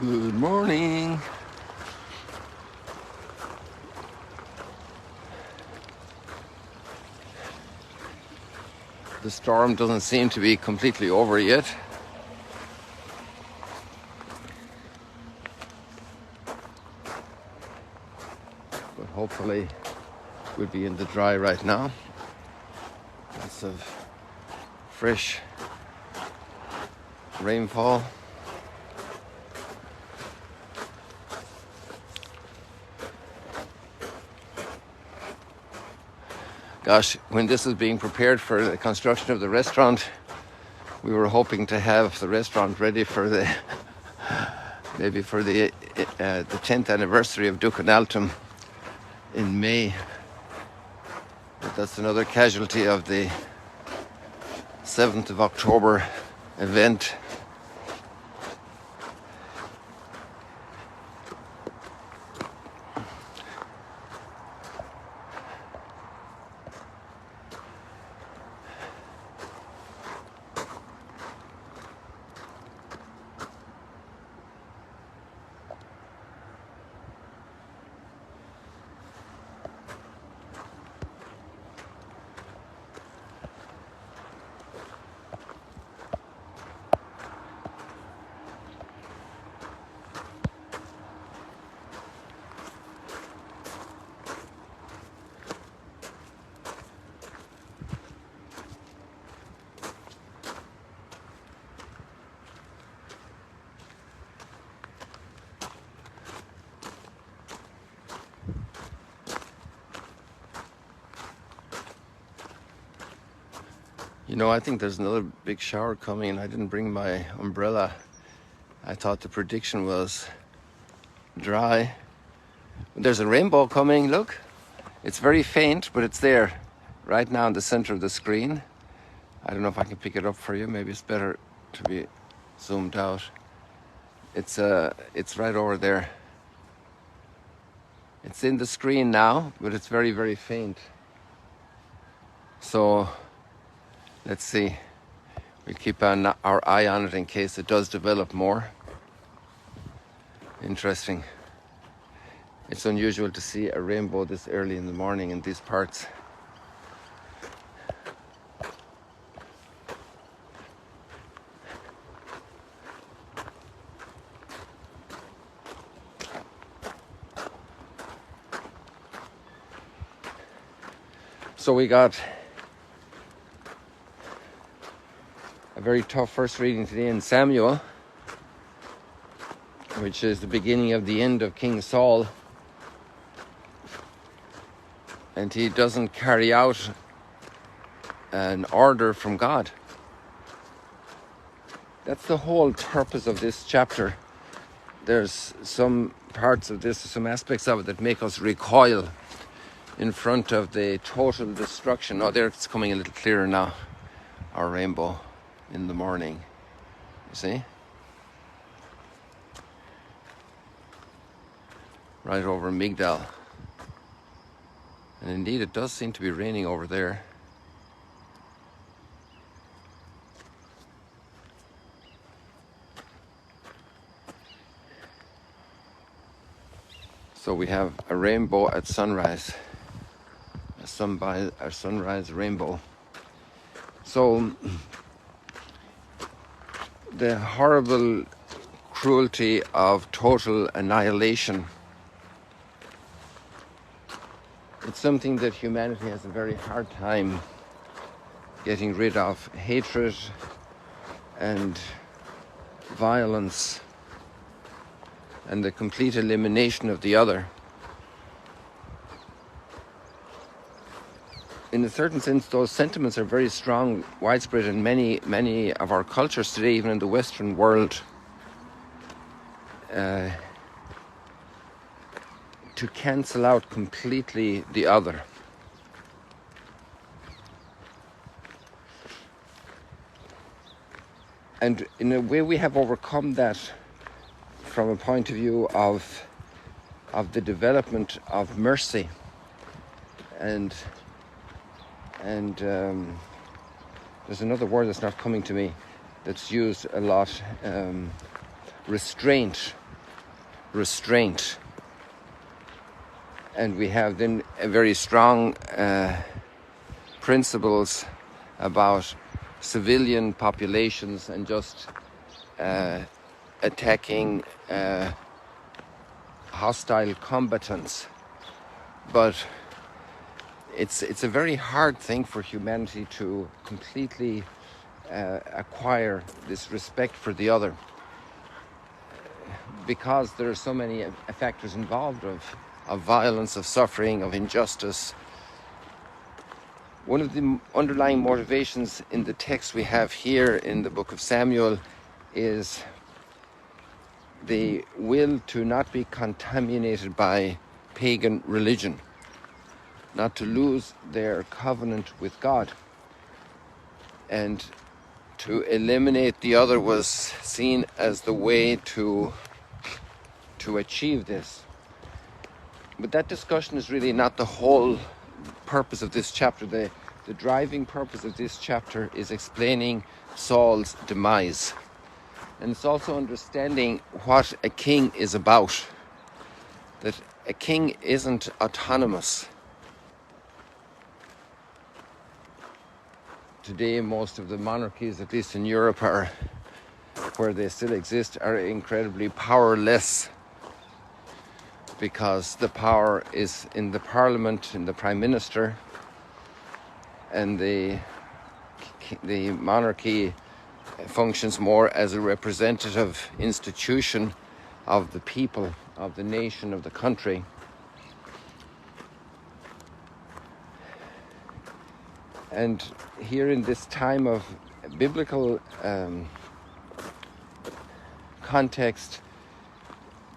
Good morning. The storm doesn't seem to be completely over yet. But hopefully we'll be in the dry right now. Lots of fresh rainfall. Gosh, when this was being prepared for the construction of the restaurant, we were hoping to have the restaurant ready for the maybe for the 10th anniversary of Duke and Altum in May. But that's another casualty of the 7th of October event. You know, I think there's another big shower coming. I didn't bring my umbrella. I thought the prediction was dry. There's a rainbow coming, look. It's very faint, but it's there right now in the center of the screen. I don't know if I can pick it up for you. Maybe it's better to be zoomed out. It's right over there. It's in the screen now, but it's very, very faint. So let's see. We'll keep our eye on it in case it does develop more. Interesting. It's unusual to see a rainbow this early in the morning in these parts. So we got a very tough first reading today in Samuel, which is the beginning of the end of King Saul. And he doesn't carry out an order from God. That's the whole purpose of this chapter. There's some parts of this, some aspects of it that make us recoil in front of the total destruction. Oh, there it's coming a little clearer now. Our rainbow in the morning. You see? Right over Migdal. And indeed, it does seem to be raining over there. So we have a rainbow at sunrise. A sunrise rainbow. So the horrible cruelty of total annihilation, it's something that humanity has a very hard time getting rid of. Hatred and violence and the complete elimination of the other. In a certain sense, those sentiments are very strong, widespread in many of our cultures today, even in the Western world. To cancel out completely the other. And in a way we have overcome that from a point of view of the development of mercy and there's another word that's not coming to me that's used a lot, restraint. restraint. And we have then a very strong principles about civilian populations and just attacking hostile combatants. But it's a very hard thing for humanity to completely acquire this respect for the other, because there are so many factors involved of violence, of suffering, of injustice. One of the underlying motivations in the text we have here in the book of Samuel is the will to not be contaminated by pagan religion, not to lose their covenant with God. And to eliminate the other was seen as the way to achieve this. But that discussion is really not the whole purpose of this chapter. The driving purpose of this chapter is explaining Saul's demise. And it's also understanding what a king is about. That a king isn't autonomous. Today, most of the monarchies, at least in Europe, are, where they still exist, are incredibly powerless, because the power is in the parliament, in the prime minister, and the monarchy functions more as a representative institution of the people, of the nation, of the country. And here in this time of biblical context,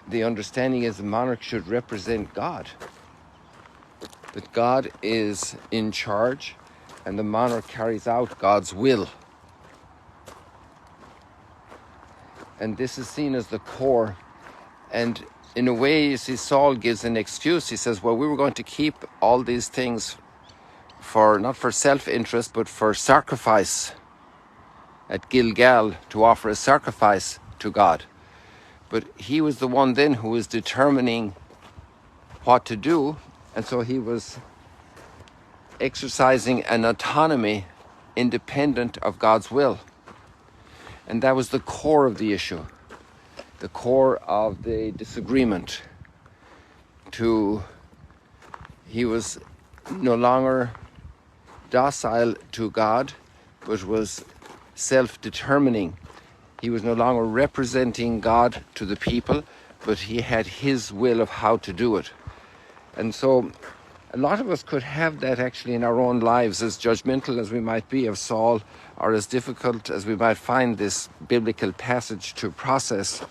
the understanding is the monarch should represent God. That God is in charge and the monarch carries out God's will. And this is seen as the core. And in a way, you see, Saul gives an excuse. He says, well, we were going to keep all these things for, not for self-interest, but for sacrifice at Gilgal, to offer a sacrifice to God. But he was the one then who was determining what to do, and so he was exercising an autonomy independent of God's will. And that was the core of the issue, the core of the disagreement. He was no longer docile to God, but was self-determining. He was no longer representing God to the people, but he had his will of how to do it. And so a lot of us could have that actually in our own lives, as judgmental as we might be of Saul, or as difficult as we might find this biblical passage to process.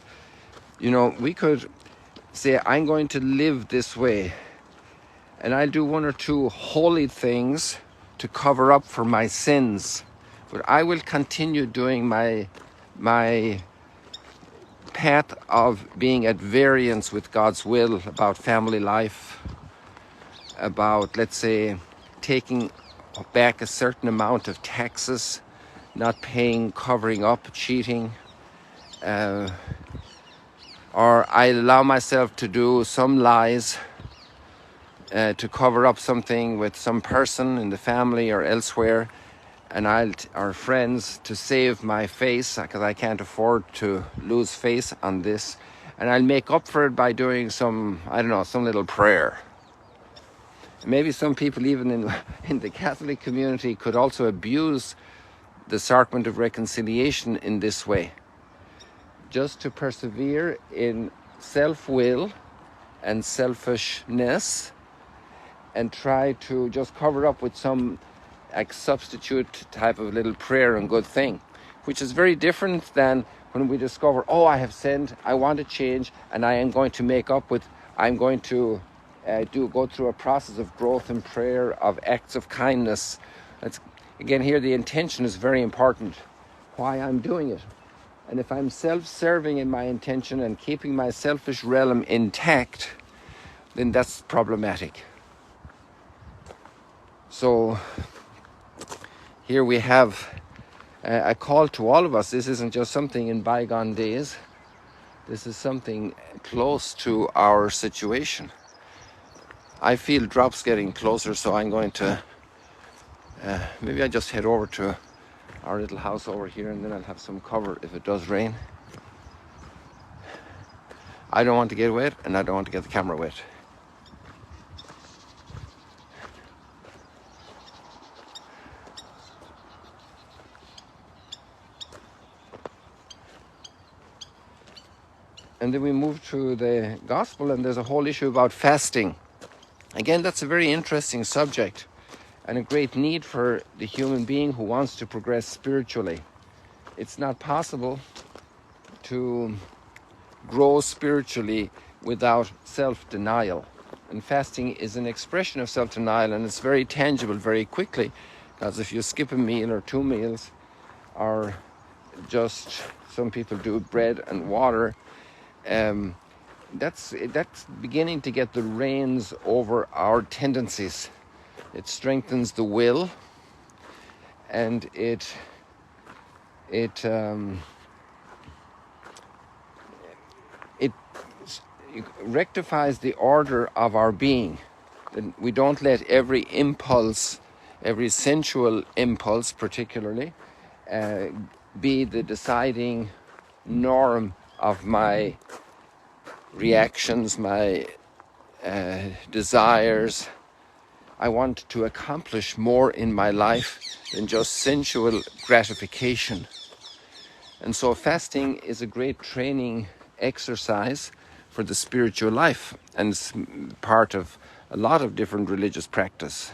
You know, we could say, I'm going to live this way, and I'll do one or two holy things to cover up for my sins, but I will continue doing my path of being at variance with God's will about family life, about, let's say, taking back a certain amount of taxes, not paying, covering up, cheating, or I allow myself to do some lies to cover up something with some person in the family or elsewhere, and or friends, to save my face, because I can't afford to lose face on this, and I'll make up for it by doing some little prayer. Maybe some people even in the Catholic community could also abuse the sacrament of reconciliation in this way, just to persevere in self-will and selfishness, and try to just cover up with some substitute type of little prayer and good thing, which is very different than when we discover, oh, I have sinned, I want to change, and I am going to make up with, I'm going to go through a process of growth in prayer, of acts of kindness. Again, here the intention is very important, why I'm doing it. And if I'm self-serving in my intention and keeping my selfish realm intact, then that's problematic. So here we have a call to all of us. This isn't just something in bygone days. This is something close to our situation. I feel drops getting closer, so I'm going to maybe I just head over to our little house over here, and then I'll have some cover if it does rain. I don't want to get wet, and I don't want to get the camera wet. And then we move to the gospel, and there's a whole issue about fasting. Again, that's a very interesting subject and a great need for the human being who wants to progress spiritually. It's not possible to grow spiritually without self-denial. And fasting is an expression of self-denial, and it's very tangible very quickly, because if you skip a meal or 2 meals, or just some people do bread and water, that's beginning to get the reins over our tendencies. It strengthens the will, and it rectifies the order of our being. We don't let every impulse, every sensual impulse particularly, be the deciding norm of my reactions, my desires. I want to accomplish more in my life than just sensual gratification. And so fasting is a great training exercise for the spiritual life, and it's part of a lot of different religious practice.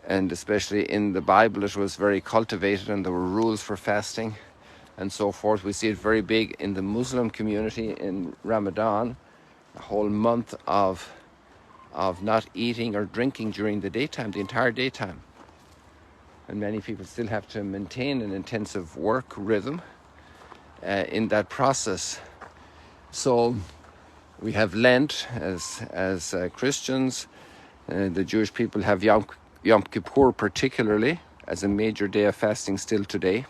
And especially in the Bible, it was very cultivated, and there were rules for fasting and so forth. We see it very big in the Muslim community in Ramadan, a whole month of not eating or drinking during the daytime, the entire daytime. And many people still have to maintain an intensive work rhythm in that process. So we have Lent as Christians. The Jewish people have Yom Kippur particularly as a major day of fasting still today.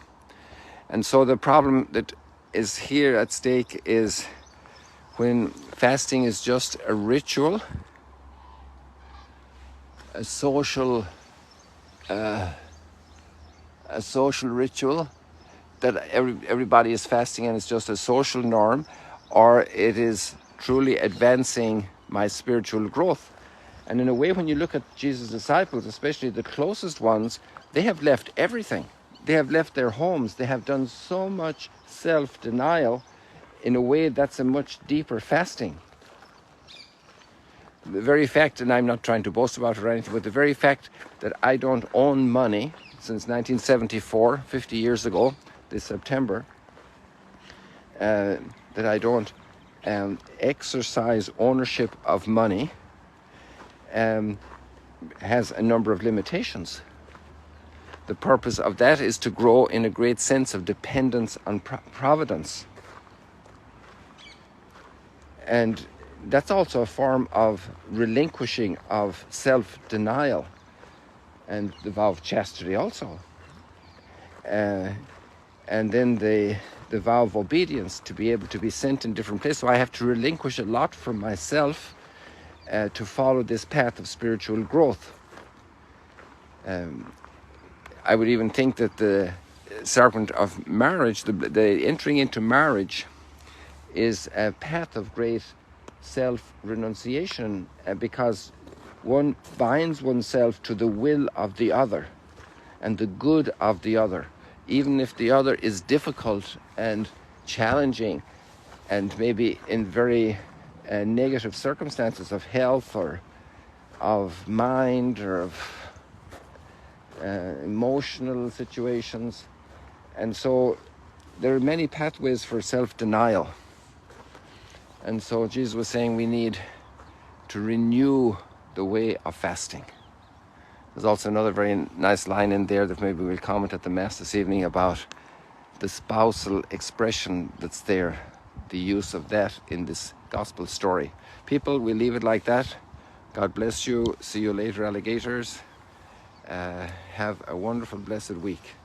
And so the problem that is here at stake is when fasting is just a ritual, a social ritual that everybody is fasting and it's just a social norm, or it is truly advancing my spiritual growth. And in a way, when you look at Jesus' disciples, especially the closest ones, they have left everything. They have left their homes. They have done so much self-denial. In a way, that's a much deeper fasting. The very fact, and I'm not trying to boast about it or anything, but the very fact that I don't own money since 1974, 50 years ago, this September, that I don't exercise ownership of money, has a number of limitations. The purpose of that is to grow in a great sense of dependence on providence. And that's also a form of relinquishing of self-denial, and the vow of chastity also. And then the vow of obedience, to be able to be sent in different places. So I have to relinquish a lot from myself to follow this path of spiritual growth. I would even think that the sacrament of marriage, the entering into marriage, is a path of great self-renunciation, because one binds oneself to the will of the other and the good of the other, even if the other is difficult and challenging and maybe in very negative circumstances of health or of mind or of emotional situations. And so there are many pathways for self-denial. And so Jesus was saying we need to renew the way of fasting. There's also another very nice line in there that maybe we'll comment at the Mass this evening about the spousal expression that's there, the use of that in this gospel story. People, we'll leave it like that. God bless you. See you later, alligators. Have a wonderful, blessed week.